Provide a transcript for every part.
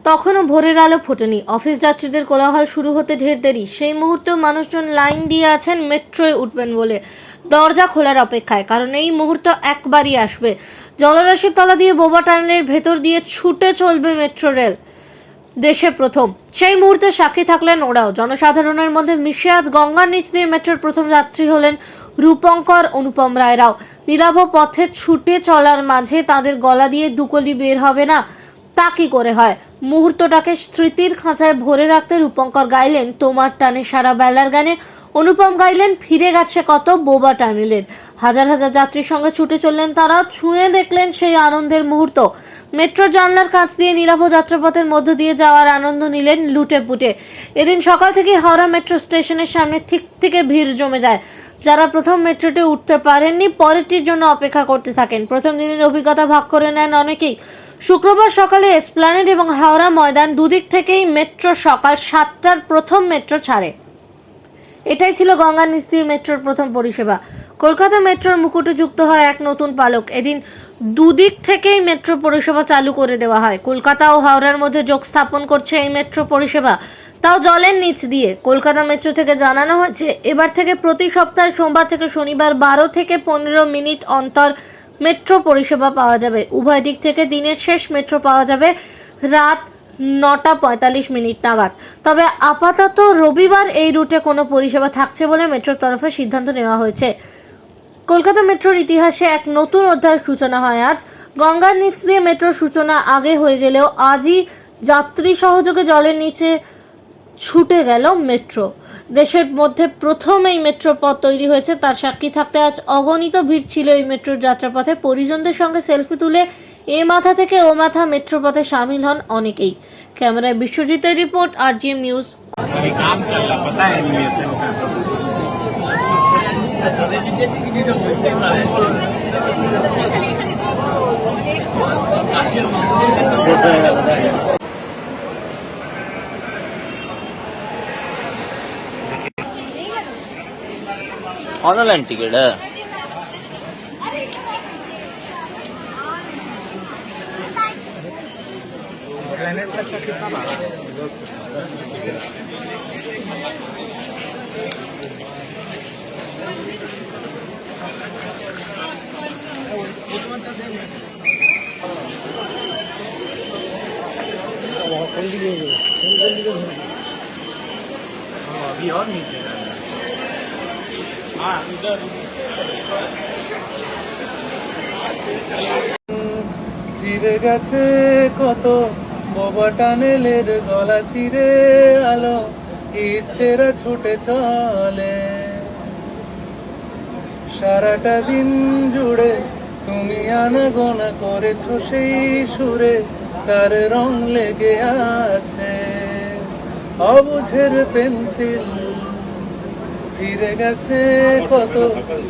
তখনও ভোরের আলো ফোটেনি। অফিস যাত্রীদের কোলাহল শুরু হতে ঢের দেরি। সেই মুহূর্তে মানুষজন লাইন দিয়ে আছেন মেট্রোয় উঠবেন বলে, দরজা খোলার অপেক্ষায়। কারণ এই মুহূর্ত একবারই আসবে। জলরাশির তলা দিয়ে বোবা টানেলের ভেতর দিয়ে ছুটে চলবে মেট্রো রেল, দেশে প্রথম। সেই মুহূর্তে সাক্ষী থাকলেন ওরাও। জনসাধারণের মধ্যে মিশে আজ গঙ্গার নিচ দিয়ে মেট্রোর প্রথম যাত্রী হলেন রূপঙ্কর অনুপম রায়রাও। নীলাভ পথে ছুটে চলার মাঝে তাদের গলা দিয়ে দুকলি বের হবে না, তা কি করে হয়? মুহূর্তটাকে স্মৃতির খাঁচায় ভরে রাখতে রূপঙ্কর গাইলেন তোমার টানে সারা বেলার গানে। অনুপম গাইলেন ফিরে গেছে কত বোবা টানেলের। হাজার হাজার যাত্রীর সঙ্গে ছুটে চললেন তারা, ছুঁয়ে দেখলেন সেই আনন্দের মুহূর্ত। মেট্রো জানলার কাছ দিয়ে নীলাভ যাত্রাপথের মধ্য দিয়ে যাওয়ার আনন্দ নিলেন লুটে পুটে। এদিন সকাল থেকে হাওড়া মেট্রো স্টেশনের সামনে ঠিক থেকে ভিড় জমে যায়। যারা প্রথম মেট্রোতে উঠতে পারেননি পরেরটির জন্য অপেক্ষা করতে থাকেন। প্রথম দিনের অভিজ্ঞতা ভাগ করে নেন অনেকেই। শুক্রবার সকালে এসপ্ল্যানেড এবং হাওড়া ময়দান দুদিক থেকেই মেট্রো সকাল 7টার প্রথম মেট্রো ছাড়ে। এটাই ছিল গঙ্গার নিচ দিয়ে মেট্রোর প্রথম পরিষেবা। কলকাতা মেট্রোর মুকুটে যুক্ত হয় এক নতুন পালক। এদিন দুদিক থেকেই মেট্রো পরিষেবা চালু করে দেওয়া হয়। কলকাতা ও হাওড়ার মধ্যে যোগ স্থাপন করছে এই মেট্রো পরিষেবা, তাও জলের নিচ দিয়ে। কলকাতা মেট্রো থেকে জানানো হয়েছে এবার থেকে প্রতি সপ্তাহে সোমবার থেকে শনিবার 12 থেকে 15 মিনিট অন্তর মেট্রো পরিষেবা পাওয়া যাবে। উভয় দিক থেকে দিনের শেষ মেট্রো পাওয়া যাবে রাত 9:45 নাগাদ। তবে আপাতত রবিবার এই রুটে কোনো পরিষেবা থাকছে বলে মেট্রোর তরফে সিদ্ধান্ত নেওয়া হয়েছে। কলকাতা মেট্রোর ইতিহাসে এক নতুন অধ্যায়ের সূচনা হয় আজ। গঙ্গার নিচ দিয়ে মেট্রোর সূচনা আগে হয়ে গেলেও আজই যাত্রী সহযোগে জলের নিচে ছুটে গেল মেট্রো। দেশের মধ্যে প্রথম এই মেট্রো পথ তৈরি হয়েছে, তার সাক্ষী থাকতে আজ অগণিত ভিড় ছিল এই মেট্রোর যাত্রাপথে। পরিজনদের সঙ্গে সেলফি তুলে এ মাথা থেকে ও মাথা মেট্রো পথে সামিল হন অনেকেই। ক্যামেরায় বিশ্বজিতের report, RGM news. Online ticket है। अभी और नीचे ফিরে গেছে কত বোবা টানেলের গলা চিরে আলো ইচ্ছেরা ছুটে চলে। সারাটা দিন জুড়ে তুমি আনাগোনা করেছো সেই সুরে, তার রং লেগে আছে অবুঝের পেন্সিল। ফিরে গেছে কত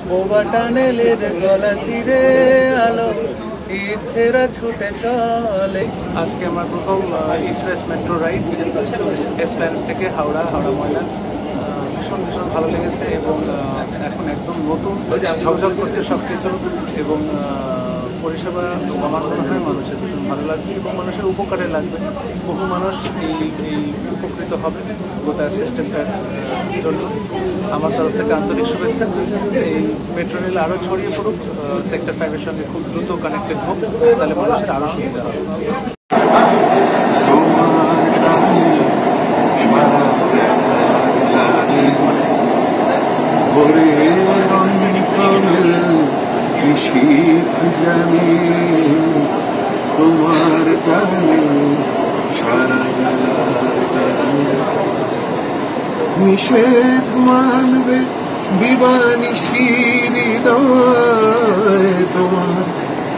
বোবা টানেলের গলা চিরে আলো ইচ্ছেরা ছুটে চলে। আজকে আমার প্রথম east West metro ride Esplanade থেকে হাওড়া ময়দান। ভীষণ ভালো লেগেছে এবং এখন একদম নতুন ঝকঝক করছে সব কিছু এবং পরিষেবা আমার মনে হয় মানুষের ভীষণ ভালো লাগবে এবং মানুষের উপকারে লাগবে। বহু মানুষ এই উপকৃত হবে গোটা সিস্টেমটার জন্য। আমার তরফ থেকে আন্তরিক শুভেচ্ছা। এই মেট্রো রেল আরও ছড়িয়ে পড়ুক, সেক্টর 5-এর সঙ্গে খুব দ্রুত কানেক্টেড হোক, তাহলে মানুষের আরও সুবিধা হবে। তোমার গানে সারা নিষেধ মানবে দিবানিশি হৃদয়, তোমার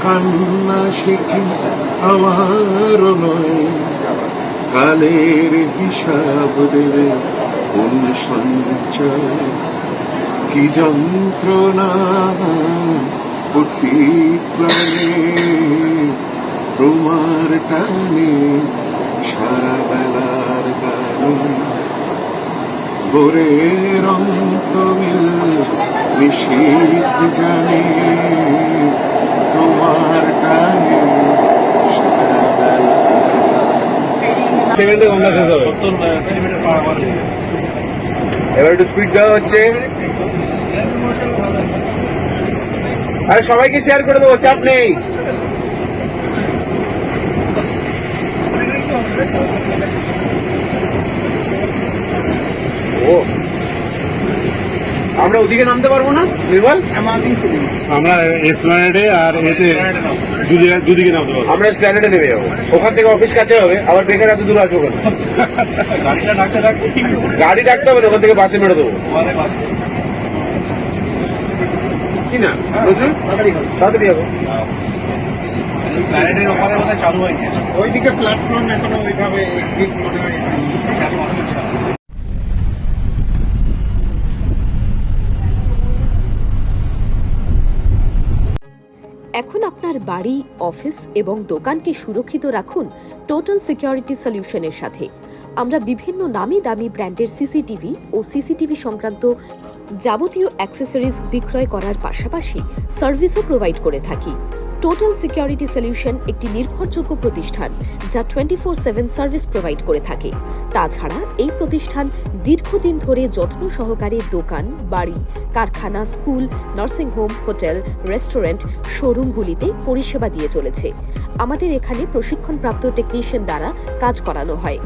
কান্না শিখি আমার নয়, কালের হিসাব দেবে কোন সঞ্চয়। কি যন্ত্রণা প্রতি প্রাণে তোমার টানে সারা বেলার গানে। ভোরের অন্ত মিল নিশীথ জানে সেকেন্ডে গঙ্গা শেষ হবে 70 কিলোমিটার পার আওয়ার। এবার একটু স্পিড দেওয়া হচ্ছে। আর সবাইকে শেয়ার করে দেবো, চাপ নেই। ও আমরা ওদিকে নামতে পারবো না নির্মল? আমরা এসপ্ল্যানেডে আর এতে দুদিকে নামতে পারবো। আমরা প্ল্যানেটে নেমে যাবো, ওখান থেকে অফিস কাছে হবে, আবার বেকার এত দূর আসবো কেন? গাড়িটা ডাকতে ডাকতে গাড়ি ডাকতে হবে না, ওখান থেকে বাসে মেরে দেবো। কি না নজরুল? তাড়াতাড়ি যাবো। প্ল্যানেটের ওপরে বোধহয় চালু হয়নি। ওইদিকে প্ল্যাটফর্ম এখনো ওইভাবে ঠিক মনে হয়। এখন আপনার বাড়ি, অফিস এবং দোকানকে সুরক্ষিত রাখুন টোটাল সিকিউরিটি সলিউশনের সাথে। আমরা বিভিন্ন নামি দামি ব্র্যান্ডের সিসিটিভি ও সিসিটিভি সংক্রান্ত যাবতীয় অ্যাক্সেসরিজ বিক্রয় করার পাশাপাশি সার্ভিসও প্রোভাইড করে থাকি। টোটাল সিকিউরিটি সলিউশন একটি নির্ভরযোগ্য প্রতিষ্ঠান যা 24/7 সার্ভিস প্রোভাইড করে থাকে। তাছাড়া এই প্রতিষ্ঠান দীর্ঘদিন ধরে যত্ন সহকারে দোকান, বাড়ি, কারখানা, স্কুল, নার্সিংহোম, হোটেল, রেস্টুরেন্ট, শোরুমগুলিতে পরিষেবা দিয়ে চলেছে। আমাদের এখানে প্রশিক্ষণপ্রাপ্ত টেকনিশিয়ান দ্বারা কাজ করানো হয়।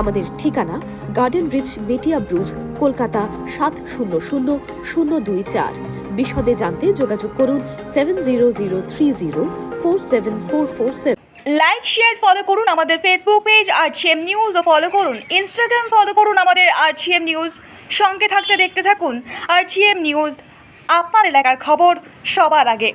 আমাদের ঠিকানা গার্ডেন রিচ, মেটিয়া ব্রুজ, কলকাতা 700024। বিশদে জানতে যোগাযোগ করুন 7003047447। লাইক শেয়ার ফলো করুন আমাদের ফেসবুক পেজ আরটিএম নিউজ ও ফলো করুন ইনস্টাগ্রাম ফলো করুন আমাদের আরটিএম নিউজ। সঙ্গে থাকতে দেখতে থাকুন আরটিএম নিউজ, আপনার এলাকার খবর সবার আগে।